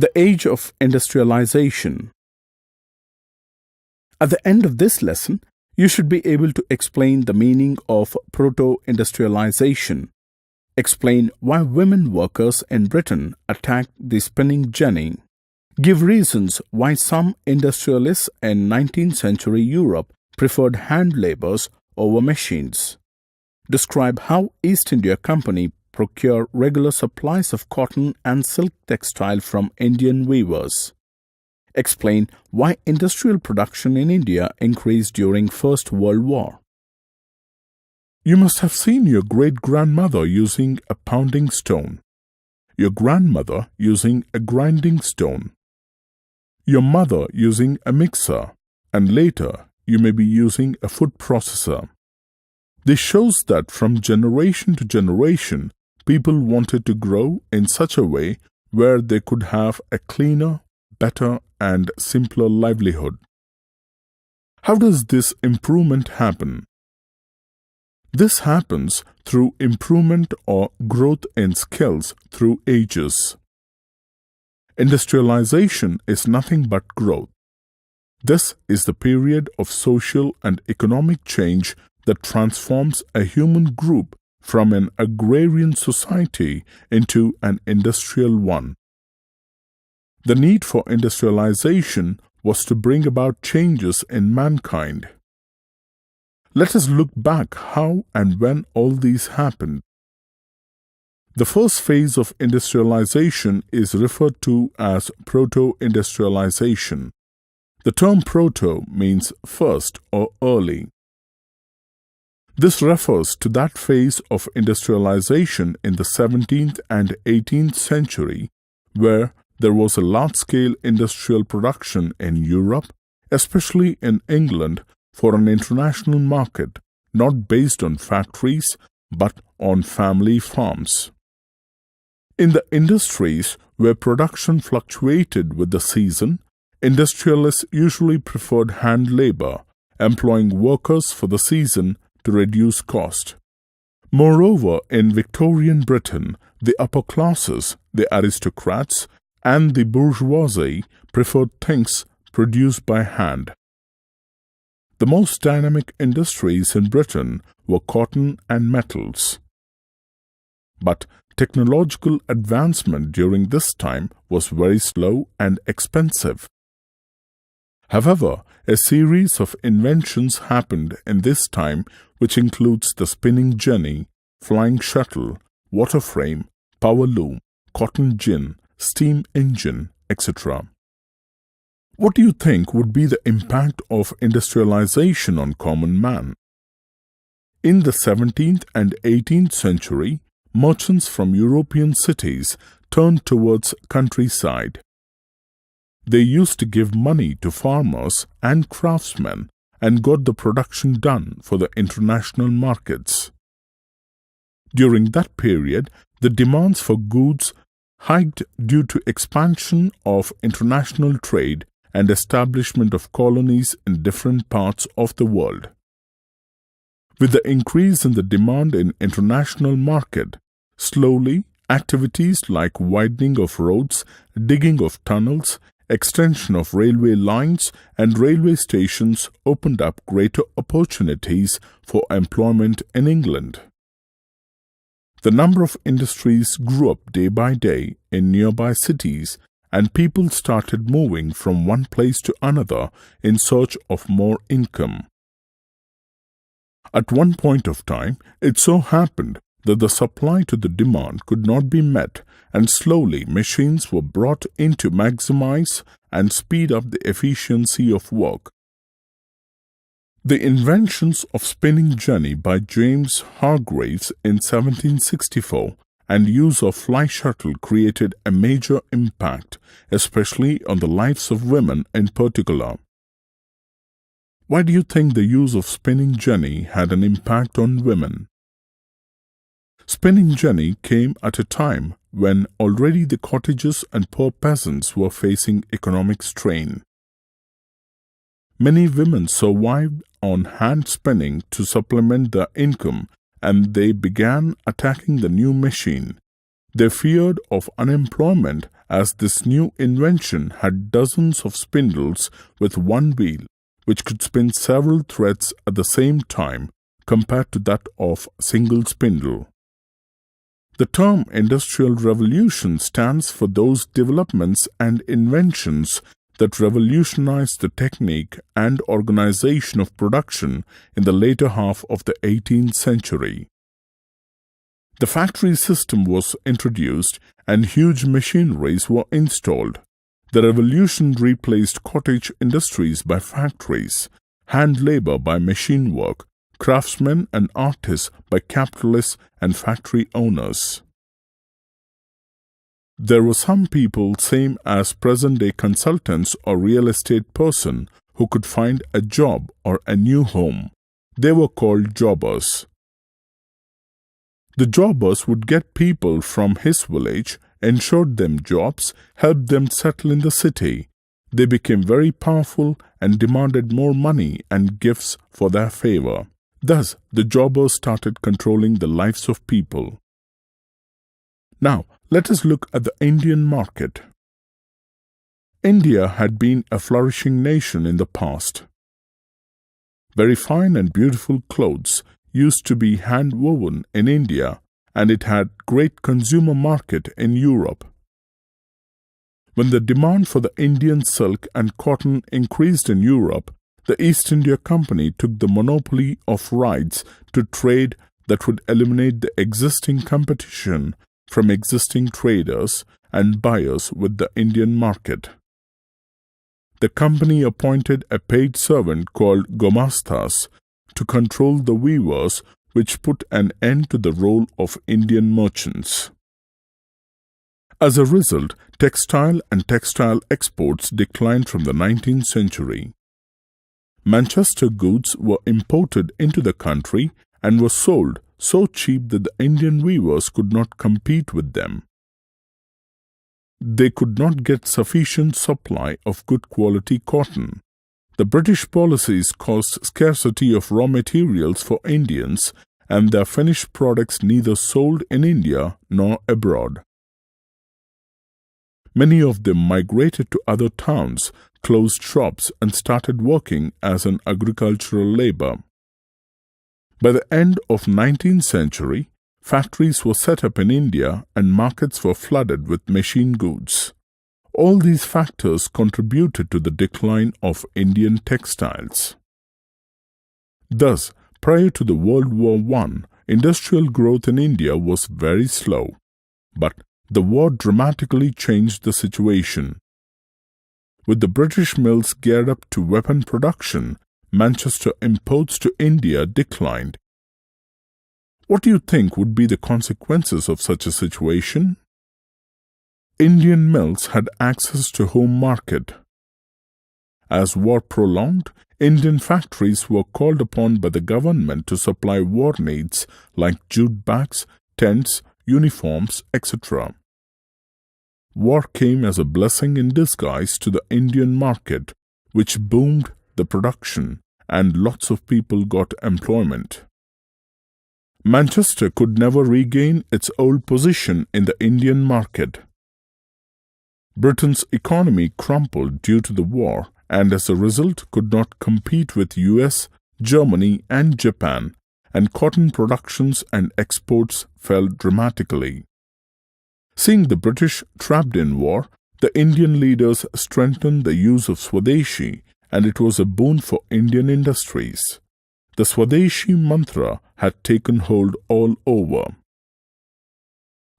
The age of industrialization. At the end of this lesson, you should be able to explain the meaning of proto-industrialization, explain why women workers in Britain attacked the spinning jenny, give reasons why some industrialists in 19th century Europe preferred hand labours over machines, describe how East India Company procure regular supplies of cotton and silk textile from Indian weavers. Explain why industrial production in India increased during First World War. You must have seen your great-grandmother using a pounding stone, your grandmother using a grinding stone, your mother using a mixer, and later you may be using a food processor. This shows that from generation to generation, people wanted to grow in such a way where they could have a cleaner, better and simpler livelihood. How does this improvement happen? This happens through improvement or growth in skills through ages. Industrialization is nothing but growth. This is the period of social and economic change that transforms a human group from an agrarian society into an industrial one. The need for industrialization was to bring about changes in mankind. Let us look back how and when all these happened. The first phase of industrialization is referred to as proto-industrialization. The term proto means first or early. This refers to that phase of industrialization in the 17th and 18th century where there was a large-scale industrial production in Europe, especially in England, for an international market, not based on factories but on family farms. In the industries where production fluctuated with the season, industrialists usually preferred hand labor, employing workers for the season to reduce cost. Moreover, in Victorian Britain, the upper classes, the aristocrats, and the bourgeoisie preferred things produced by hand. The most dynamic industries in Britain were cotton and metals. But technological advancement during this time was very slow and expensive. However, a series of inventions happened in this time which includes the spinning jenny, flying shuttle, water frame, power loom, cotton gin, steam engine, etc. What do you think would be the impact of industrialization on common man? In the 17th and 18th century, merchants from European cities turned towards countryside. They used to give money to farmers and craftsmen and got the production done for the international markets. During that period, the demands for goods hiked due to expansion of international trade and establishment of colonies in different parts of the world. With the increase in the demand in international market, slowly activities like widening of roads, digging of tunnels, extension of railway lines and railway stations opened up greater opportunities for employment in England. The number of industries grew up day by day in nearby cities, and people started moving from one place to another in search of more income. At one point of time, it so happened that the supply to the demand could not be met, and slowly machines were brought in to maximize and speed up the efficiency of work. The inventions of spinning jenny by James Hargreaves in 1764 and use of fly shuttle created a major impact, especially on the lives of women in particular. Why do you think the use of spinning jenny had an impact on women? Spinning jenny came at a time when already the cottages and poor peasants were facing economic strain. Many women survived on hand spinning to supplement their income, and they began attacking the new machine. They feared of unemployment as this new invention had dozens of spindles with one wheel, which could spin several threads at the same time compared to that of a single spindle. The term Industrial Revolution stands for those developments and inventions that revolutionized the technique and organization of production in the later half of the 18th century. The factory system was introduced and huge machineries were installed. The revolution replaced cottage industries by factories, hand labor by machine work, craftsmen and artists by capitalists and factory owners. There were some people, same as present-day consultants or real estate person, who could find a job or a new home. They were called jobbers. The jobbers would get people from his village, ensured them jobs, helped them settle in the city. They became very powerful and demanded more money and gifts for their favor. Thus, the jobbers started controlling the lives of people. Now, let us look at the Indian market. India had been a flourishing nation in the past. Very fine and beautiful clothes used to be hand-woven in India, and it had great consumer market in Europe. When the demand for the Indian silk and cotton increased in Europe, the East India Company took the monopoly of rights to trade that would eliminate the existing competition from existing traders and buyers with the Indian market. The company appointed a paid servant called Gomastas to control the weavers, which put an end to the role of Indian merchants. As a result, textile and textile exports declined from the 19th century. Manchester goods were imported into the country and were sold so cheap that the Indian weavers could not compete with them. They could not get sufficient supply of good quality cotton. The British policies caused scarcity of raw materials for Indians, and their finished products neither sold in India nor abroad. Many of them migrated to other towns, closed shops, and started working as an agricultural labor. By the end of the 19th century, factories were set up in India and markets were flooded with machine goods. All these factors contributed to the decline of Indian textiles. Thus, prior to the World War I, industrial growth in India was very slow. But the war dramatically changed the situation. With the British mills geared up to weapon production, Manchester imports to India declined. What do you think would be the consequences of such a situation? Indian mills had access to home market. As war prolonged, Indian factories were called upon by the government to supply war needs like jute bags, tents, uniforms, etc. War came as a blessing in disguise to the Indian market, which boomed the production and lots of people got employment. Manchester could never regain its old position in the Indian market. Britain's economy crumpled due to the war and as a result could not compete with US, Germany and Japan, and cotton productions and exports fell dramatically. Seeing the British trapped in war, the Indian leaders strengthened the use of Swadeshi, and it was a boon for Indian industries. The Swadeshi mantra had taken hold all over.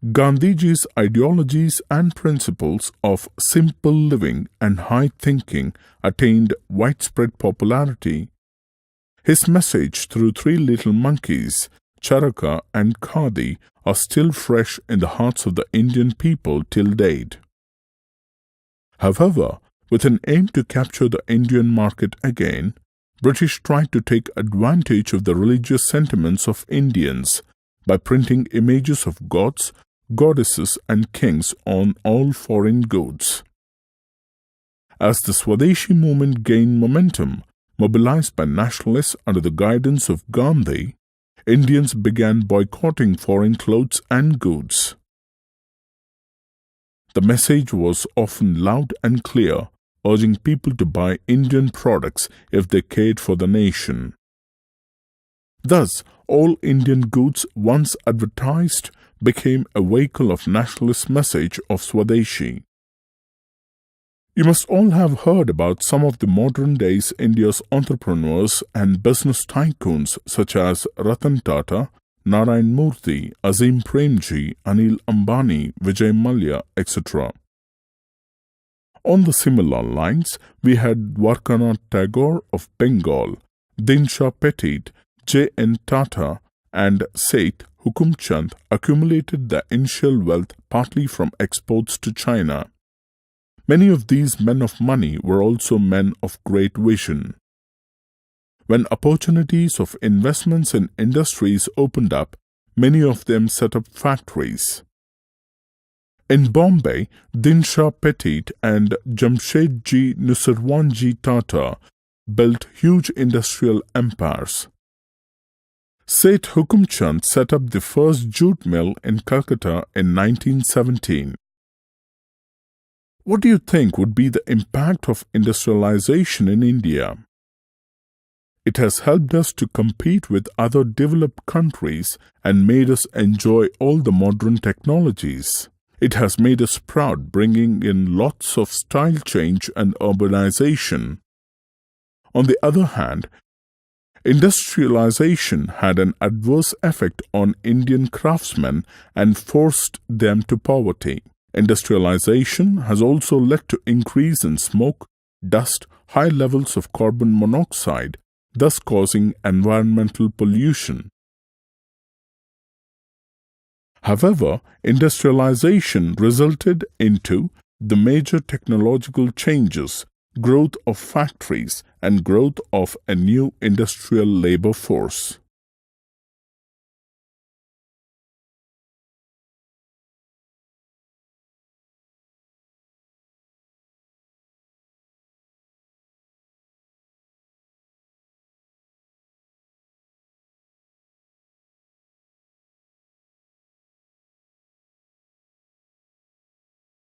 Gandhiji's ideologies and principles of simple living and high thinking attained widespread popularity. His message through three little monkeys, Charaka and Khadi, are still fresh in the hearts of the Indian people till date. However, with an aim to capture the Indian market again, British tried to take advantage of the religious sentiments of Indians by printing images of gods, goddesses and kings on all foreign goods. As the Swadeshi movement gained momentum, mobilized by nationalists under the guidance of Gandhi, Indians began boycotting foreign clothes and goods. The message was often loud and clear, urging people to buy Indian products if they cared for the nation. Thus, all Indian goods once advertised became a vehicle of nationalist message of Swadeshi. You must all have heard about some of the modern days India's entrepreneurs and business tycoons such as Ratan Tata, Narayan Murthy, Azim Premji, Anil Ambani, Vijay Mallya, etc. On the similar lines, we had Dwarkanath Tagore of Bengal, Dinshaw Petit, J.N. Tata, and Seth Hukumchand accumulated their initial wealth partly from exports to China. Many of these men of money were also men of great vision. When opportunities of investments in industries opened up, many of them set up factories. In Bombay, Dinshaw Petit and Jamshedji Nusirwanji Tata built huge industrial empires. Seth Hukumchand set up the first jute mill in Calcutta in 1917. What do you think would be the impact of industrialization in India? It has helped us to compete with other developed countries and made us enjoy all the modern technologies. It has made us proud, bringing in lots of style change and urbanization. On the other hand, industrialization had an adverse effect on Indian craftsmen and forced them to poverty. Industrialization has also led to increase in smoke, dust, high levels of carbon monoxide, thus causing environmental pollution. However, industrialization resulted into the major technological changes, growth of factories, and growth of a new industrial labor force.